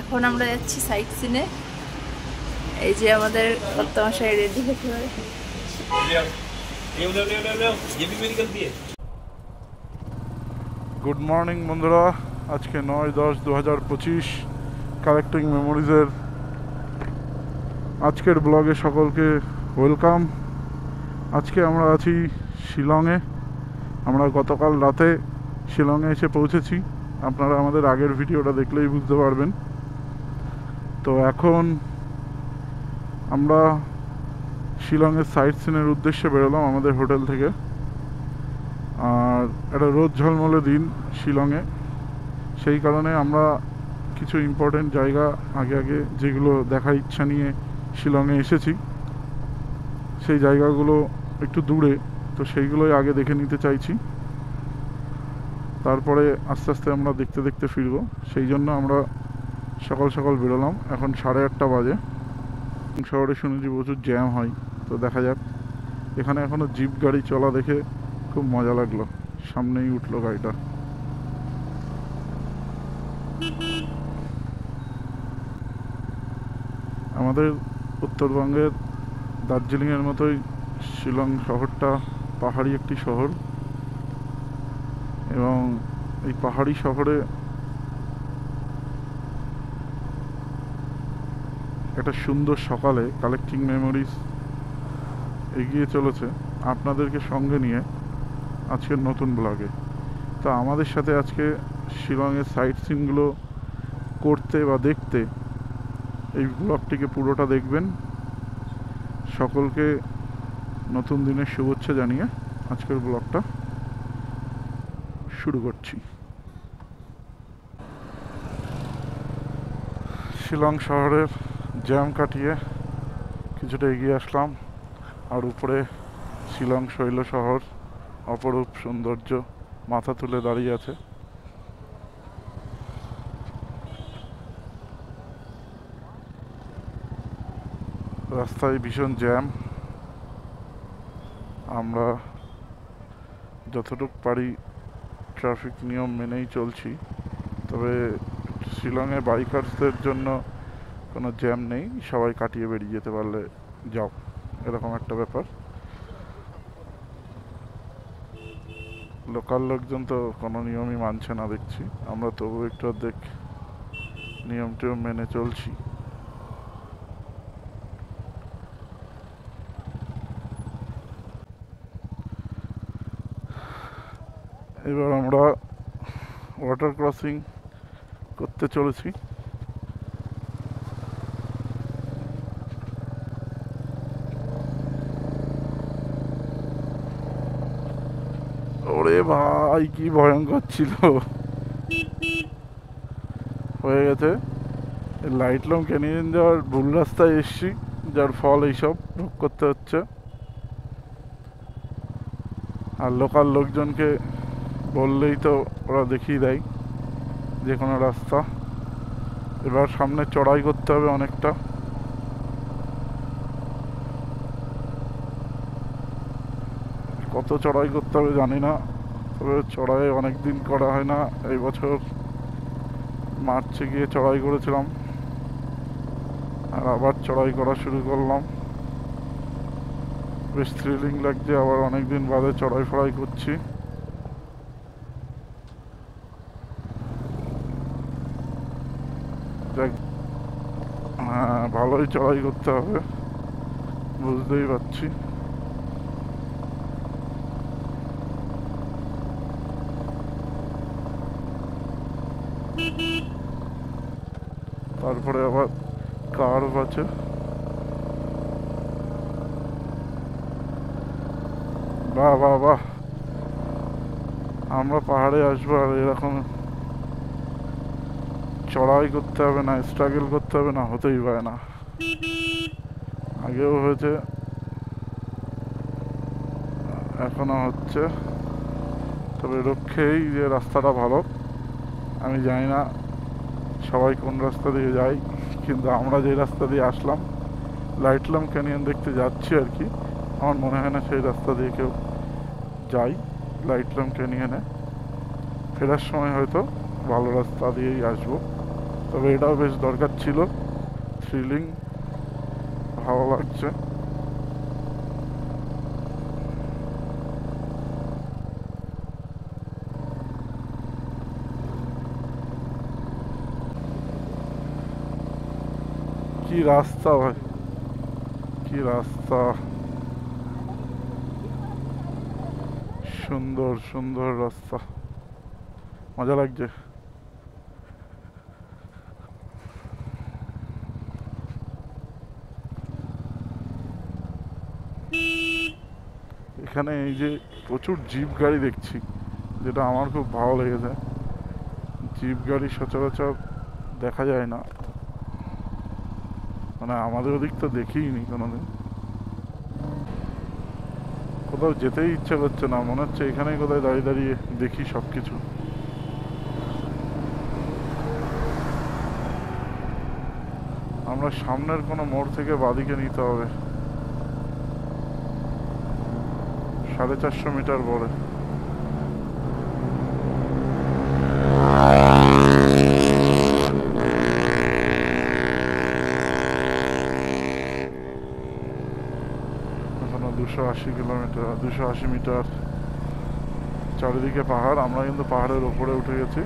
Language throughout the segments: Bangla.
এখন আমরা যাচ্ছি সাইট সিনে। এই যে আমাদের কর্তামশাই রেডি হতে হয়। গুড মর্নিং বন্ধুরা, আজকে 9-10-2025 কালেক্টিং মেমোরিজের আজকের ব্লগে সকলকে ওয়েলকাম। আজকে আমরা আছি শিলংয়ে। আমরা গতকাল রাতে শিলংয়ে এসে পৌঁছেছি, আপনারা আমাদের আগের ভিডিওটা দেখলেই বুঝতে পারবেন। তো এখন আমরা শিলংয়ের সাইট সিনের উদ্দেশ্যে বেরোলাম আমাদের হোটেল থেকে। আর একটা রোদ ঝলমলে দিন শিলংয়ে, সেই কারণে আমরা কিছু ইম্পর্টেন্ট জায়গা আগে যেগুলো দেখার ইচ্ছা নিয়ে শিলংয়ে এসেছি, সেই জায়গাগুলো একটু দূরে, তো সেইগুলোই আগে দেখে নিতে চাইছি। তারপরে আস্তে আস্তে আমরা দেখতে দেখতে ফিরবো। সেই জন্য আমরা সকাল সকাল বেরোলাম। এখন 8:30 বাজে। শহরে শুনেছি প্রচুর জ্যাম হয়, তো দেখা যাক। এখানে এখনও জিপ গাড়ি চলা দেখে খুব মজা লাগলো। সামনেই উঠলো গাড়িটা। আমাদের উত্তরবঙ্গের দার্জিলিংয়ের মতোই শিলং শহরটা পাহাড়ি একটি শহর, এবং এই পাহাড়ি শহরে একটা সুন্দর সকালে কালেক্টিং মেমোরিজ এগিয়ে চলেছে আপনাদেরকে সঙ্গে নিয়ে আজকের নতুন ব্লগে। তো আমাদের সাথে আজকে শিলংয়ের সাইট সিনগুলো করতে বা দেখতে এই ব্লগটিকে পুরোটা দেখবেন। সকলকে নতুন দিনের শুভেচ্ছা জানিয়ে আজকের ব্লগটা শুরু করছি। শিলং শহরের জ্যাম কাটিয়ে কিছুটা এগিয়ে আসলাম, আর উপরে শিলং শৈল শহর অপরূপ সৌন্দর্য মাথা তুলে দাঁড়িয়ে আছে। রাস্তায় ভীষণ জ্যাম। আমরা যতটুকু পারি ট্রাফিক নিয়ম মেনেই চলছি, তবে শিলংয়ে বাইকার্সদের জন্য কোনো জ্যাম নেই, সবাই কাটিয়ে বেরিয়ে যেতে পারলে যাও, এরকম একটা ব্যাপার। লোকাল লোকজন তো কোনো নিয়মই মানছে না দেখছি, আমরা তবু একটু অর্ধেক নিয়মটিও মেনে চলছি। এবার আমরা ওয়াটার ক্রসিং করতে চলেছি। ওরে ভাই, কি ভয়ঙ্কর ছিল। হয়ে গেছে লাইটলুম ক্যানিয়ন যাওয়ার ভুল রাস্তায় এসছি, যার ফল এইসব ভোগ করতে হচ্ছে। আর লোকাল লোকজনকে বললেই তো ওরা দেখিয়ে দেয় যে কোনো রাস্তা। এবার সামনে চড়াই করতে হবে অনেকটা। কত চড়াই করতে হবে জানি না, তবে চড়াই অনেক দিন করা হয় না। এই বছর মার্চে গিয়ে চড়াই করেছিলাম, আর আবার চড়াই করা শুরু করলাম। বেশ থ্রিলিং লাগছে, আবার অনেক দিন বাদে চড়াই ফড়াই করছি। হ্যাঁ, ভালোই চড়াই করতে হবে, বুঝতেই পারছি। তারপরে আবার কার্ভ আছে। বাহ বাহ বাহ, আমরা পাহাড়ে আসবো আর এরকম চড়াই করতে হবে না, স্ট্রাগল করতে হবে না, হতেই পারে না। আগেও হয়েছে, এখনো হচ্ছে। তবে রক্ষেই যে রাস্তাটা ভালো। আমি জানি না সবাই কোন রাস্তা দিয়ে যায়, কিন্তু আমরা যে রাস্তা দিয়ে আসলাম লাইটলুম ক্যানিয়ন দেখতে যাচ্ছি আর কি, আমার মনে হয় না সেই রাস্তা দিয়ে কেউ যাই লাইটলাম ক্যানিয়নে, ফেরার সময় হয়তো ভালো রাস্তা দিয়েই আসবো। তবে এটাও বেশ দরকার ছিল, থ্রিলিং, ভালো লাগছে। কি রাস্তা ভাই, কি রাস্তা, সুন্দর সুন্দর রাস্তা, মজা লাগছে। এখানে এই যে প্রচুর জিপ গাড়ি দেখছি, যেটা আমার খুব ভালো লেগেছে। জিপ গাড়ি সচরাচর দেখা যায় না, মানে আমাদের ওদিক তো দেখিইনি কোনোদিন। কোথাও যেতেই ইচ্ছা করছে না, মনে হচ্ছে এখানেই কোথায় দাঁড়িয়ে দাঁড়িয়ে দেখি সব কিছু। আমরা সামনের কোনো মোড় থেকে বাঁদিকে নিতে হবে, 450 মিটার পরে। এখনো 280 কিলোমিটার, 280 মিটার। চারিদিকে পাহাড়, আমরা কিন্তু পাহাড়ের উপরে উঠে গেছি।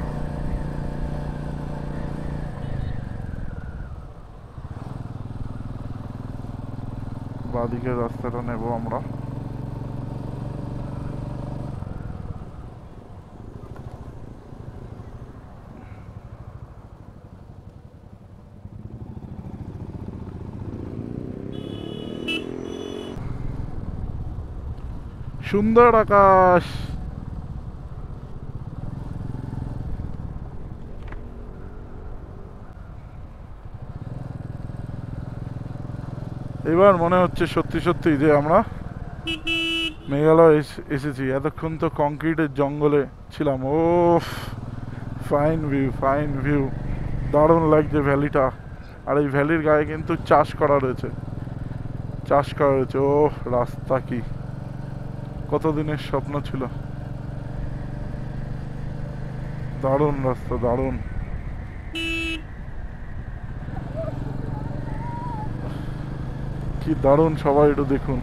বাঁদিকের রাস্তাটা নেব আমরা। সুন্দর আকাশ, এবার মনে হচ্ছে সত্যি সত্যি যে আমরা মেঘালয় এসেছি। এতক্ষণ তো কংক্রিটের জঙ্গলে ছিলাম। ও ফাইন ভিউ, ফাইন ভিউ, দারুণ লাগছে ভ্যালিটা। আর এই ভ্যালির গায়ে কিন্তু চাষ করা রয়েছে, চাষ করা রয়েছে। ও রাস্তা কি, কতদিনের স্বপ্ন ছিল। দারুণ রাস্তা, দারুণ। কি দারুণ, সবাই একটু দেখুন।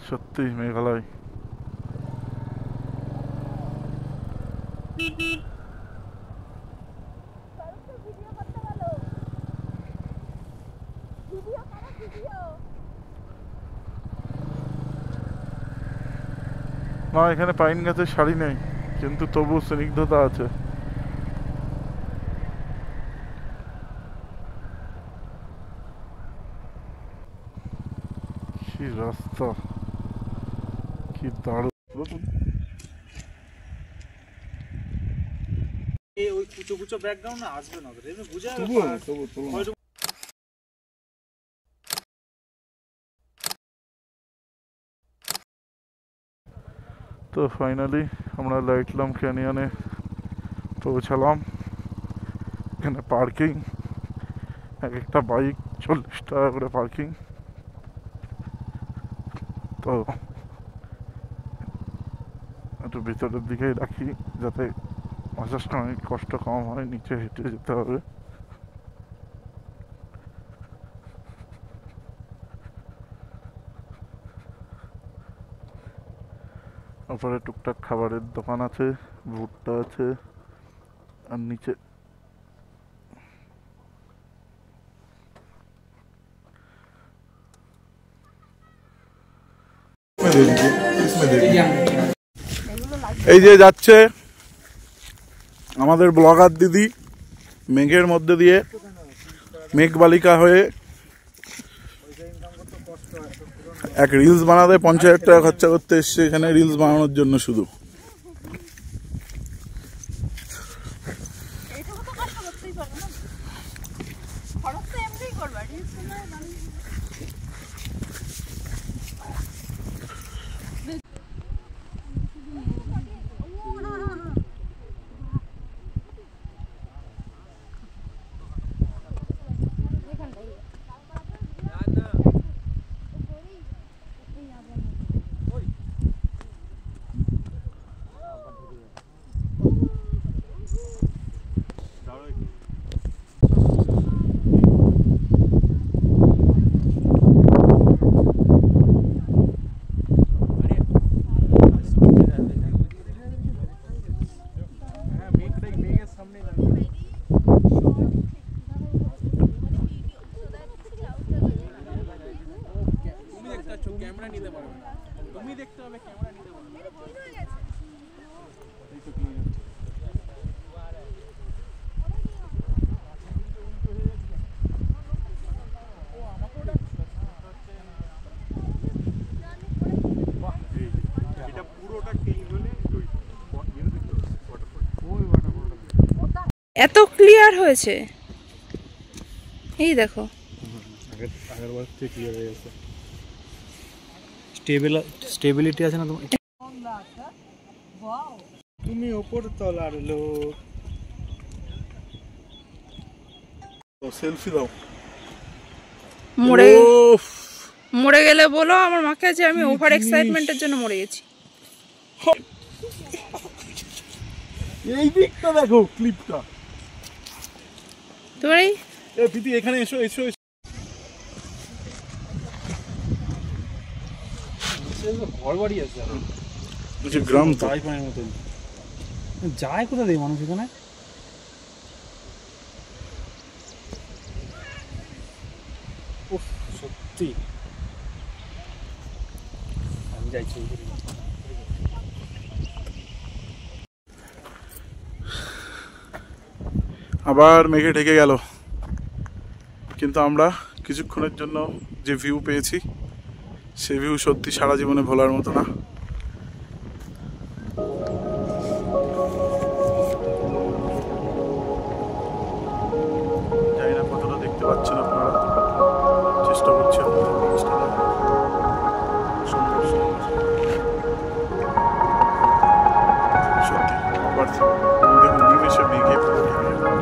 সত্যি মেঘালয়। না, এখানে পাইন গাছের শাড়ি নেই, কিন্তু তবু স্নিগ্ধতা আছে। কি রাস্তা, কি দারুণ। ওই কুচো কুচো ব্যাকগ্রাউন্ড না আসবে না, এমনি বুঝে যাবে। তো ফাইনালি আমরা লাইটলাম ক্যানিয়নে পৌঁছালাম। এখানে পার্কিং, এক একটা বাইক 40 টাকা করে পার্কিং। তো একটু ভিতরের দিকেই রাখি, যাতে আসার সময় কষ্ট কম হয়, নিচে হেঁটে যেতে হবে। উপরে টুকটাক খাবারের দোকান আছে, ভুট্টা আছে, আর নিচে এই যে যাচ্ছে আমাদের ব্লগার দিদি মেঘের মধ্যে দিয়ে, মেঘ বালিকা হয়ে এক রিলস বানাতে 50,000 টাকা খরচা করতে এসছে এখানে রিলস বানানোর জন্য শুধু। এত ক্লিয়ার হয়েছে, এই দেখো। আগের বার থেকে ক্লিয়ার হয়ে গেছে। স্টেবিলিটি আছে না তোমার? তুমি উপর তলার লোক। সেলফি দাও। মরে গেলে বলো আমার মাকে যে আমি ওভার এক্সাইটমেন্টের জন্য মরে গেছি। এই দিকটা দেখো, ক্লিপটা। তোমার এই প্রীতি এখানে এসো এসো। ঘর বাড়ি আছে গ্রাম তো পানির মতন যায়, কোথা দেয় মানুষ এখানে? সত্যি আমি যাইছি। আবার মেঘে ঢেকে গেল, কিন্তু আমরা কিছুক্ষণের জন্য যে ভিউ পেয়েছি সে ভিউ সত্যি সারা জীবনে ভোলার মতো না। জানি না কতটা দেখতে পাচ্ছেন আপনারা, চেষ্টা করছি আপনাদের জিনিসটা দেখার। সুন্দর সুন্দর সত্যি। আবার দেখুন নিমেষে মেঘে পুরো ঢেকে গেল।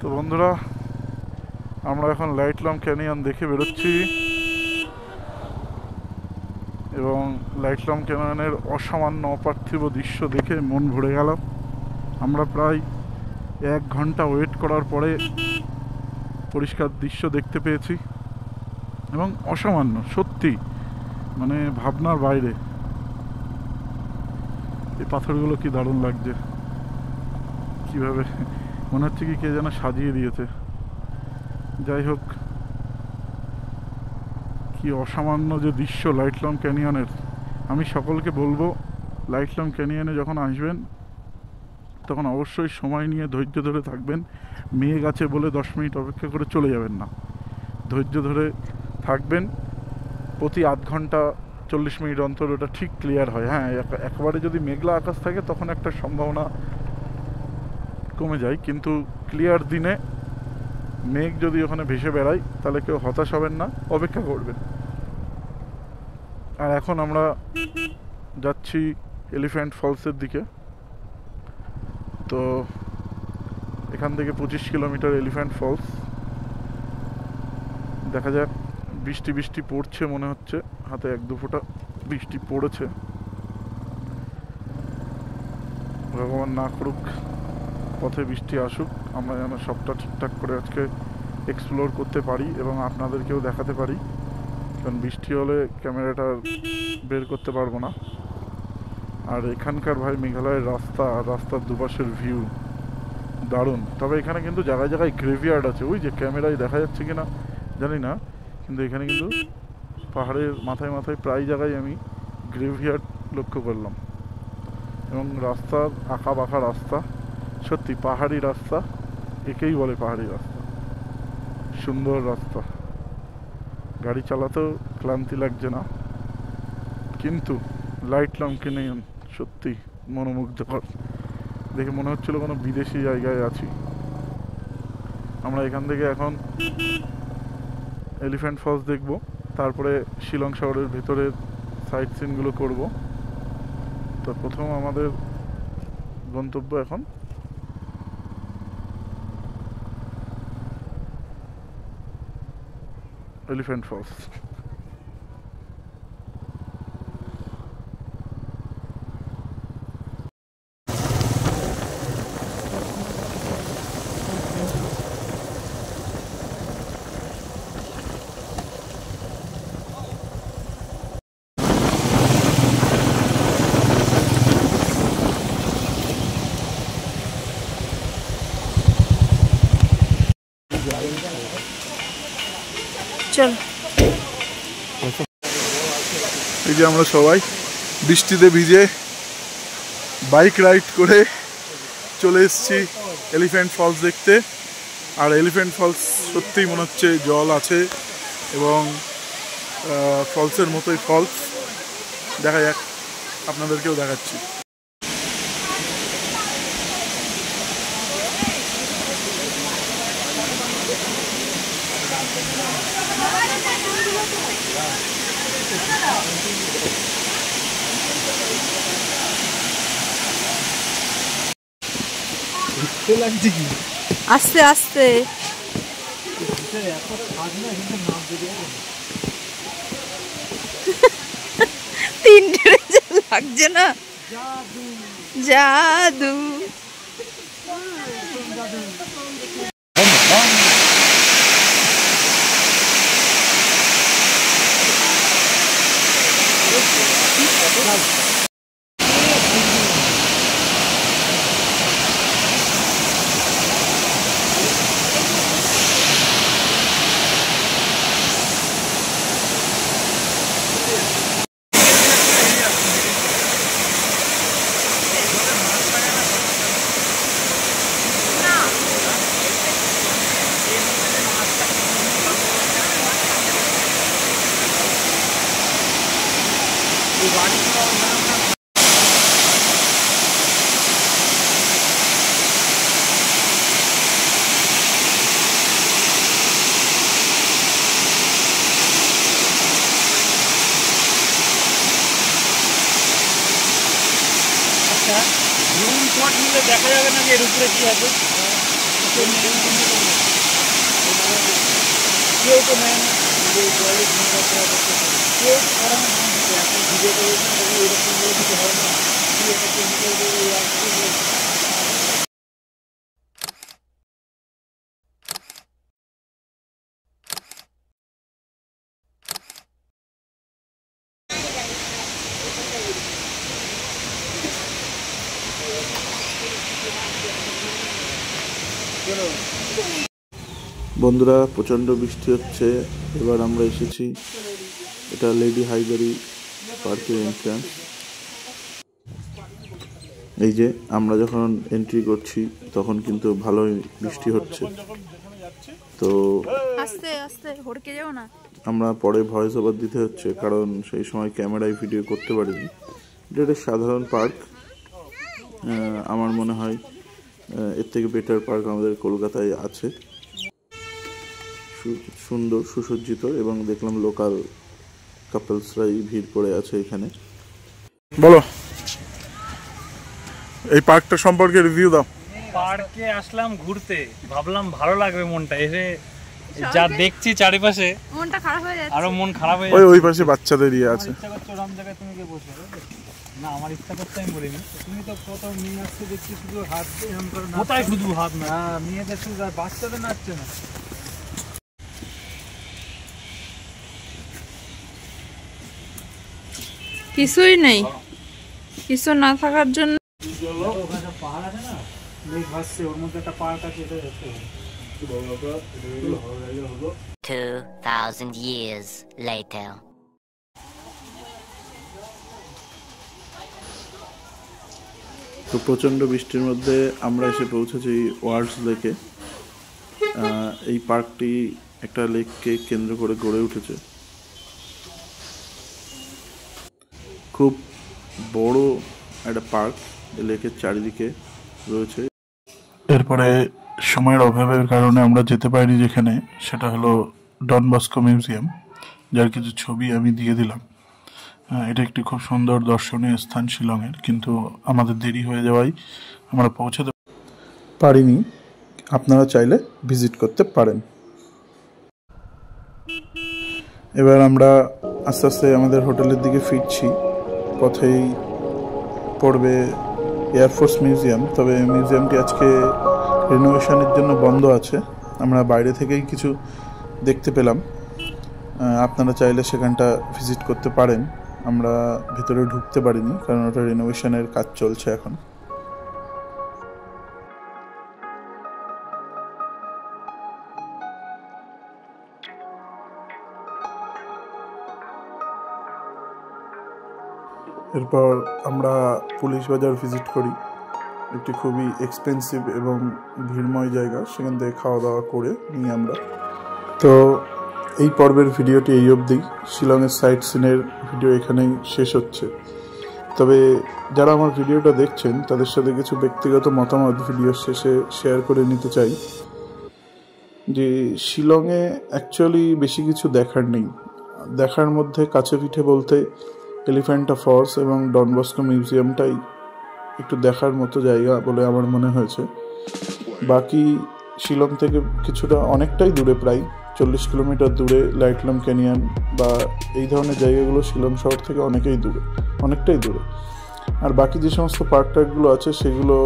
তো বন্ধুরা, আমরা এখন লাইটলাম ক্যানিয়ন দেখে বেরোচ্ছি এবং লাইটলাম ক্যানিয়নের অসামান্য অপার্থিব দৃশ্য দেখে মন ভরে গেল। আমরা প্রায় 1 ঘন্টা ওয়েট করার পরে পরিষ্কার দৃশ্য দেখতে পেয়েছি এবং অসামান্য, সত্যি মানে ভাবনার বাইরে। এই পাথরগুলো কি দারুণ লাগছে, কিভাবে মনে হচ্ছে কি কে যেন সাজিয়ে দিয়েছে। যাই হোক, কি অসামান্য যে দৃশ্য লাইটলাম ক্যানিয়নের। আমি সকলকে বলবো, লাইটলাম ক্যানিয়নে যখন আসবেন তখন অবশ্যই সময় নিয়ে ধৈর্য ধরে থাকবেন। মেঘ আছে বলে 10 মিনিট অপেক্ষা করে চলে যাবেন না, ধৈর্য ধরে থাকবেন। প্রতি আধ ঘন্টা 40 মিনিট অন্তর ওটা ঠিক ক্লিয়ার হয়। হ্যাঁ, একেবারে যদি মেঘলা আকাশ থাকে তখন একটা সম্ভাবনা কমে যায়, কিন্তু ক্লিয়ার দিনে মেঘ যদি ওখানে ভেসে বেড়ায় তাহলে কেউ হতাশ হবেন না, অপেক্ষা করবেন। আর এখন আমরা যাচ্ছি এলিফ্যান্ট ফলসের দিকে। তো এখান থেকে 25 কিলোমিটার এলিফ্যান্ট ফলস। দেখা যাক, বৃষ্টি বৃষ্টি পড়ছে মনে হচ্ছে, হাতে 1-2 ফোঁটা বৃষ্টি পড়েছে। ভগবান না করুক পথে বৃষ্টি আসুক, আমরা যেন সবটা ঠিকঠাক করে আজকে এক্সপ্লোর করতে পারি এবং আপনাদেরকেও দেখাতে পারি। কারণ বৃষ্টি হলে ক্যামেরাটার বের করতে পারবো না। আর এখানকার ভাই মেঘালয়ের রাস্তার দুপাশের ভিউ দারুণ। তবে এখানে কিন্তু জায়গায় জায়গায় গ্রেভিয়ার্ড আছে, ওই যে ক্যামেরায় দেখা যাচ্ছে কিনা জানি না, কিন্তু এখানে কিন্তু পাহাড়ের মাথায় মাথায় প্রায় জায়গায় আমি গ্রেভিয়ার্ড লক্ষ্য করলাম। এবং রাস্তার আঁকা বাঁকা রাস্তা, সত্যি পাহাড়ি রাস্তা, একেই বলে পাহাড়ি রাস্তা। সুন্দর রাস্তা, গাড়ি চালাতেও ক্লান্তি লাগছে না, কিন্তু লাইট লঙ্কেনিয়ন সত্যি মনোমুগ্ধকর। দেখে মনে হচ্ছিল কোনো বিদেশি জায়গায় আছি। আমরা এখান থেকে এখন এলিফ্যান্ট ফলস দেখব, তারপরে শিলং শহরের ভেতরের সাইট সিনগুলো করব। তো প্রথম আমাদের গন্তব্য এখন এলিফ্যান্ট ফলস। চল, এই যে আমরা সবাই বৃষ্টিতে ভিজে বাইক রাইড করে চলে এসেছি এলিফ্যান্ট ফলস দেখতে। আর এলিফ্যান্ট ফলস সত্যিই মনে হচ্ছে জল আছে এবং ফলসের মতোই ফলস। দেখা যাক, আপনাদেরকেও দেখাচ্ছি। আস্তে আস্তে। তিনটে লাগছে না, জাদু। দেখা যাবে না যে এর উপরে কি আছে, কেউ তো নেয় না, কেউ করা না, এখন ভিডিও করেছেন এরকম কিছু হয় না। বন্ধুরা, প্রচণ্ড বৃষ্টি হচ্ছে। এবার আমরা এসেছি, এটা লেডি হাইগারি পার্কের এন্ট্রান্স। এই যে আমরা যখন এন্ট্রি করছি তখন কিন্তু ভালোই বৃষ্টি হচ্ছে। তো আস্তে আস্তে হড়কে যাও না। আমরা পরে ভয়েস ওভার দিতে হচ্ছে, কারণ সেই সময় ক্যামেরায় ভিডিও করতে পারিনি। এটা একটা সাধারণ পার্ক, আমার মনে হয় এর থেকে বেটার পার্ক আমাদের কলকাতায় আছে। সুন্দর সুসজ্জিত, এবং দেখলাম লোকাল কাপলসরাই ভিড় করে আছে এখানে। বলো, এই পার্কটা সম্পর্কে রিভিউ দাও। পার্কে আসলাম ঘুরতে, ভাবলাম ভালো লাগবে মনটা, এসে যা দেখছি চারিপাশে মনটা খারাপ হয়ে যাচ্ছে। আরো মন খারাপ হয়ে ওই পাশে বাচ্চাদের ইয়ে আছে। ইচ্ছা করছে ওরকম জায়গায় তুমি গিয়ে বসে। না, আমার ইচ্ছা করতে আমি বলিনি। তুমি তো কত মেয়ে আসছে দেখছি, শুধু হাত এরকম করে, কোথায় শুধু হাত না, মেয়েদের শুধু, বাচ্চাদের নাচছে না। কিছুই নেই, কিছু না থাকার জন্য। ওখানে পাহাড় আছে না, মেঘ ভাসছে, ওর মধ্যে একটা পার্ক আছে, এটা দেখতে হবে। 2,000 years later. তো প্রচণ্ড বৃষ্টির মধ্যে আমরা এসে পৌঁছেছি ওয়ার্ল্ডস লেকে। এই পার্কটি একটা লেককে কেন্দ্র করে গড়ে উঠেছে। খুব বড় একটা পার্ক লেকের চারিদিকে রয়েছে। এরপরে সময়ের অভাবের কারণে আমরা যেতে পারিনি যেখানে, সেটা হলো ডন বস্কো মিউজিয়াম, যার কিছু ছবি আমি দিয়ে দিলাম। এটা একটি খুব সুন্দর দর্শনীয় স্থান শিলংয়ের, কিন্তু আমাদের দেরি হয়ে যাওয়ায় আমরা পৌঁছাতে পারিনি। আপনারা চাইলে ভিজিট করতে পারেন। এবার আমরা আস্তে আস্তে আমাদের হোটেলের দিকে ফিরছি। পথেই পড়বে এয়ারফোর্স মিউজিয়াম, তবে মিউজিয়ামটি আজকে রিনোভেশনের জন্য বন্ধ আছে। আমরা বাইরে থেকেই কিছু দেখতে পেলাম, আপনারা চাইলে সেখানটা ভিজিট করতে পারেন। আমরা ভিতরে ঢুকতে পারিনি কারণ ওটা রিনোভেশনের কাজ চলছে এখন। এরপর আমরা পুলিশ বাজার ভিজিট করি, একটি খুবই এক্সপেন্সিভ এবং ভিড়ময় জায়গা। সেখান থেকে খাওয়া দাওয়া করে নিই আমরা। তো এই পর্বের ভিডিওটি এই অবধি। শিলংয়ের সাইট সিনের ভিডিও এখানেই শেষ হচ্ছে। তবে যারা আমার ভিডিওটা দেখছেন তাদের সাথে কিছু ব্যক্তিগত মতামত ভিডিওর শেষে শেয়ার করে নিতে চাই। যে শিলংয়ে অ্যাকচুয়ালি বেশি কিছু দেখার নেই। দেখার মধ্যে কাছে পিঠে বলতে এলিফ্যান্টা ফলস এবং ডন বস্কো মিউজিয়ামটাই একটু দেখার মতো জায়গা বলে আমার মনে হয়েছে। বাকি শিলং থেকে কিছুটা অনেকটাই দূরে, প্রায় 40 কিলোমিটার দূরে লাইটলাম ক্যানিয়ন বা এই ধরনের জায়গাগুলো শিলং শহর থেকে অনেকটাই দূরে। আর বাকি যে সমস্ত পার্ক টার্কগুলো আছে সেগুলো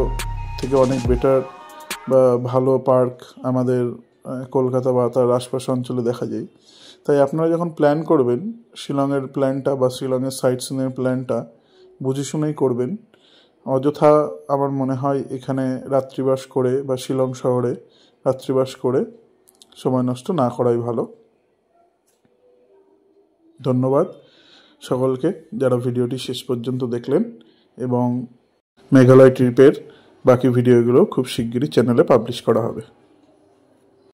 থেকে অনেক বেটার বা ভালো পার্ক আমাদের কলকাতা বা তার আশপাশ অঞ্চলে দেখা যায়। তাই আপনারা যখন প্ল্যান করবেন শিলংয়ের প্ল্যানটা বা শিলংয়ের সাইট সিনের প্ল্যানটা বুঝে শুনেই করবেন। অযথা আমার মনে হয় এখানে রাত্রিবাস করে বা শিলং শহরে রাত্রিবাস করে সময় নষ্ট না করাই ভালো। ধন্যবাদ সকলকে যারা ভিডিওটি শেষ পর্যন্ত দেখলেন, এবং মেঘালয় ট্রিপের বাকি ভিডিওগুলো খুব শিগগিরই চ্যানেলে পাবলিশ করা হবে।